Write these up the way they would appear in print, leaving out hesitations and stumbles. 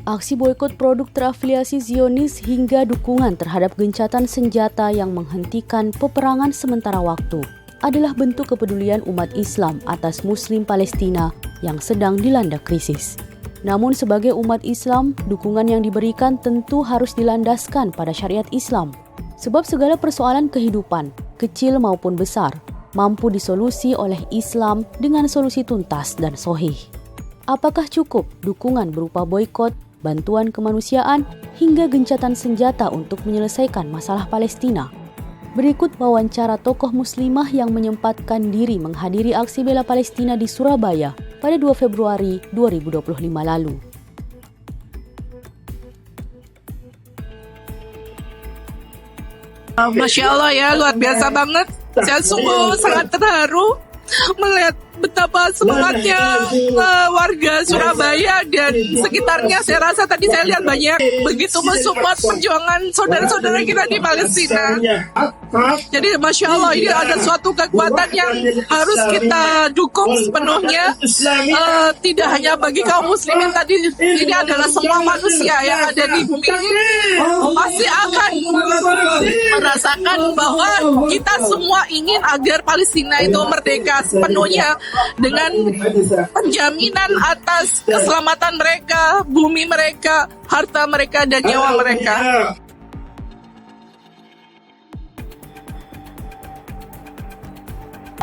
Aksi boikot produk terafiliasi Zionis hingga dukungan terhadap gencatan senjata yang menghentikan peperangan sementara waktu adalah bentuk kepedulian umat Islam atas Muslim Palestina yang sedang dilanda krisis. Namun sebagai umat Islam, dukungan yang diberikan tentu harus dilandaskan pada syariat Islam. Sebab segala persoalan kehidupan, kecil maupun besar, mampu disolusi oleh Islam dengan solusi tuntas dan sahih. Apakah cukup dukungan berupa boikot, bantuan kemanusiaan, hingga gencatan senjata untuk menyelesaikan masalah Palestina? Berikut wawancara tokoh muslimah yang menyempatkan diri menghadiri aksi bela Palestina di Surabaya pada 2 Februari 2025 lalu. Masya Allah ya, luar biasa banget. Saya sungguh sangat terharu melihat betapa semangatnya warga Surabaya dan sekitarnya. Saya rasa tadi saya lihat banyak begitu mensupport perjuangan saudara-saudara kita di Palestina. Jadi Masya Allah, ini ada suatu kekuatan yang harus kita dukung sepenuhnya. Tidak hanya bagi kaum muslimin tadi, ini adalah semua manusia yang ada di bumi ini pasti akan merasakan bahwa kita semua ingin agar Palestina itu merdeka sepenuhnya, dengan penjaminan atas keselamatan mereka, bumi mereka, harta mereka, dan nyawa mereka.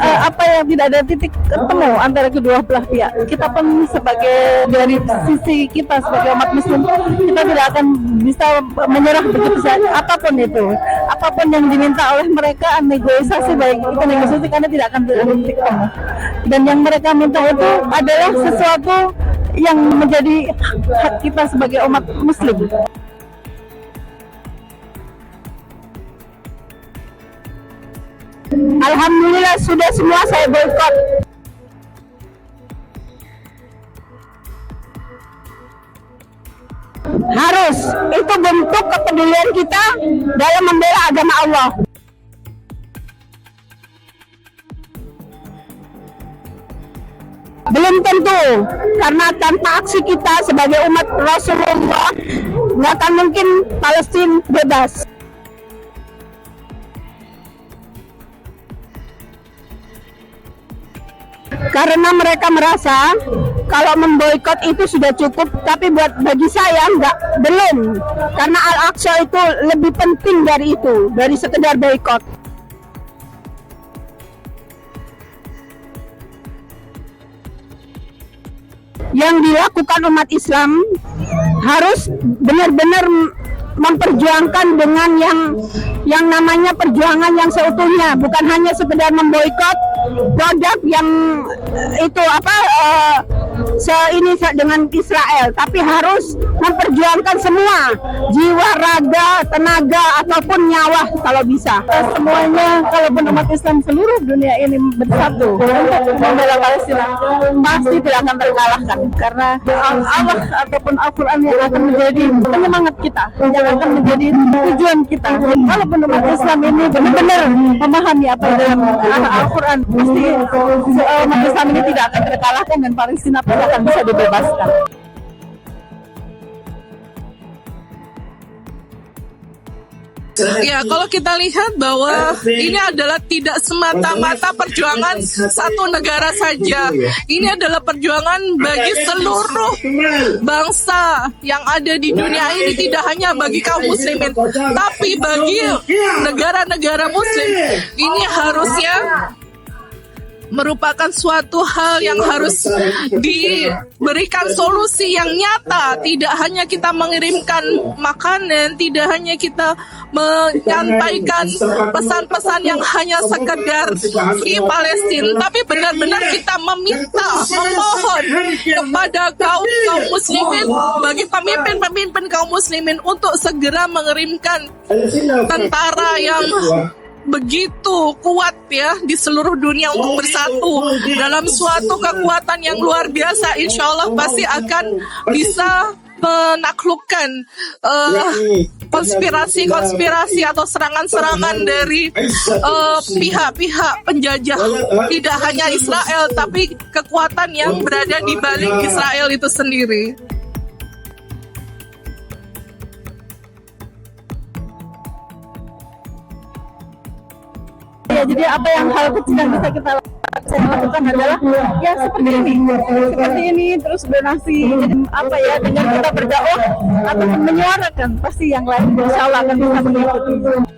Apa yang tidak ada titik ketemu antara kedua belah pihak. Kita pun sebagai dari sisi kita sebagai umat muslim, kita tidak akan bisa menyerah begitu saja. Apapun itu, apapun yang diminta oleh mereka, negosiasi, baik itu negosiasi, karena tidak akan ada titik temu. Dan yang mereka minta itu adalah sesuatu yang menjadi hak kita sebagai umat muslim. Alhamdulillah sudah semua saya boikot. Harus, itu bentuk kepedulian kita dalam membela agama Allah. Belum tentu, karena tanpa aksi kita sebagai umat Rasulullah, nggak akan mungkin Palestina bebas. Karena mereka merasa kalau memboikot itu sudah cukup, tapi bagi saya belum. Karena Al-Aqsa itu lebih penting dari itu, dari sekedar boikot. Yang dilakukan umat Islam harus benar-benar memperjuangkan dengan yang namanya perjuangan yang seutuhnya, bukan hanya sekedar memboikot produk yang itu ini dengan Israel, tapi harus memperjuangkan semua jiwa, raga, tenaga ataupun nyawa kalau bisa. Semuanya, kalaupun umat Islam seluruh dunia ini bersatu untuk membela Palestina, pasti tidak akan terkalahkan, karena Allah ataupun Al-Quran yang akan menjadi penyemangat kita, yang akan menjadi tujuan kita. Kalaupun umat Islam ini benar-benar memahami apa yang dalam Al-Quran, pasti umat Islam ini tidak akan terkalahkan dan Palestina pasti akan bisa dibebaskan. Ya, kalau kita lihat bahwa ini adalah tidak semata-mata perjuangan satu negara saja. Ini adalah perjuangan bagi seluruh bangsa yang ada di dunia ini, tidak hanya bagi kaum muslimin, tapi bagi negara-negara muslim. Ini harusnya merupakan suatu hal yang harus diberikan solusi yang nyata. Tidak hanya kita mengirimkan makanan, tidak hanya kita menyampaikan pesan-pesan yang hanya sekedar di Palestina, tapi benar-benar kita meminta, memohon kepada kaum muslimin, bagi pemimpin-pemimpin kaum muslimin untuk segera mengirimkan tentara yang begitu kuat ya di seluruh dunia untuk bersatu dalam suatu kekuatan yang luar biasa. Insya Allah pasti akan bisa menaklukkan konspirasi atau serangan-serangan dari pihak-pihak penjajah, tidak hanya Israel tapi kekuatan yang berada di balik Israel itu sendiri. ya. Jadi apa yang hal kecil yang bisa kita lakukan adalah ya seperti ini terus donasi. Jadi apa ya, dengan kita berdakwah atau menyuarakan, pasti yang lain insya Allah akan bisa mengikuti.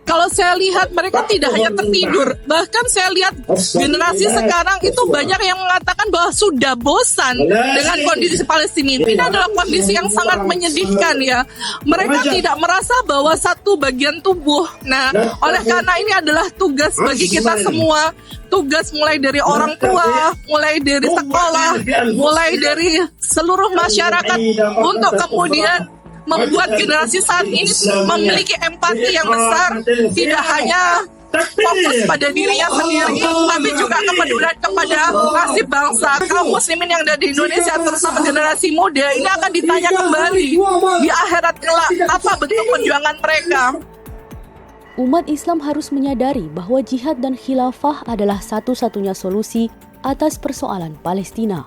Kalau saya lihat mereka tidak hanya tertidur, bahkan saya lihat generasi sekarang itu banyak yang mengatakan bahwa sudah bosan dengan kondisi Palestina. Ini adalah kondisi yang sangat menyedihkan ya. Mereka tidak merasa bahwa satu bagian tubuh. Nah, oleh karena ini adalah tugas bagi kita semua. Tugas mulai dari orang tua, mulai dari sekolah, mulai dari seluruh masyarakat untuk kemudian membuat generasi saat ini memiliki empati yang besar, tidak hanya fokus pada dirinya sendiri, tapi juga kepedulian kepada nasib bangsa. Kaum muslimin yang ada di Indonesia, terutama generasi muda, ini akan ditanya kembali di akhirat kelak apa bentuk perjuangan mereka. Umat Islam harus menyadari bahwa jihad dan khilafah adalah satu-satunya solusi atas persoalan Palestina.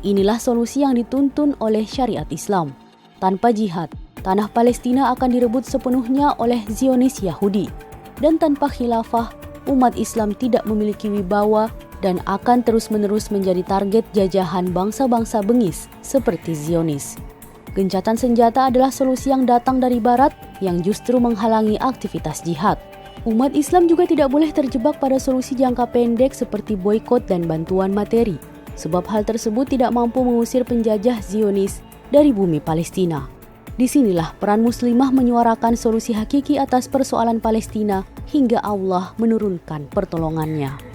Inilah solusi yang dituntun oleh syariat Islam. Tanpa jihad, tanah Palestina akan direbut sepenuhnya oleh Zionis Yahudi. Dan tanpa khilafah, umat Islam tidak memiliki wibawa dan akan terus-menerus menjadi target jajahan bangsa-bangsa bengis seperti Zionis. Gencatan senjata adalah solusi yang datang dari Barat yang justru menghalangi aktivitas jihad. Umat Islam juga tidak boleh terjebak pada solusi jangka pendek seperti boikot dan bantuan materi, sebab hal tersebut tidak mampu mengusir penjajah Zionis dari bumi Palestina. Disinilah peran muslimah menyuarakan solusi hakiki atas persoalan Palestina hingga Allah menurunkan pertolongannya.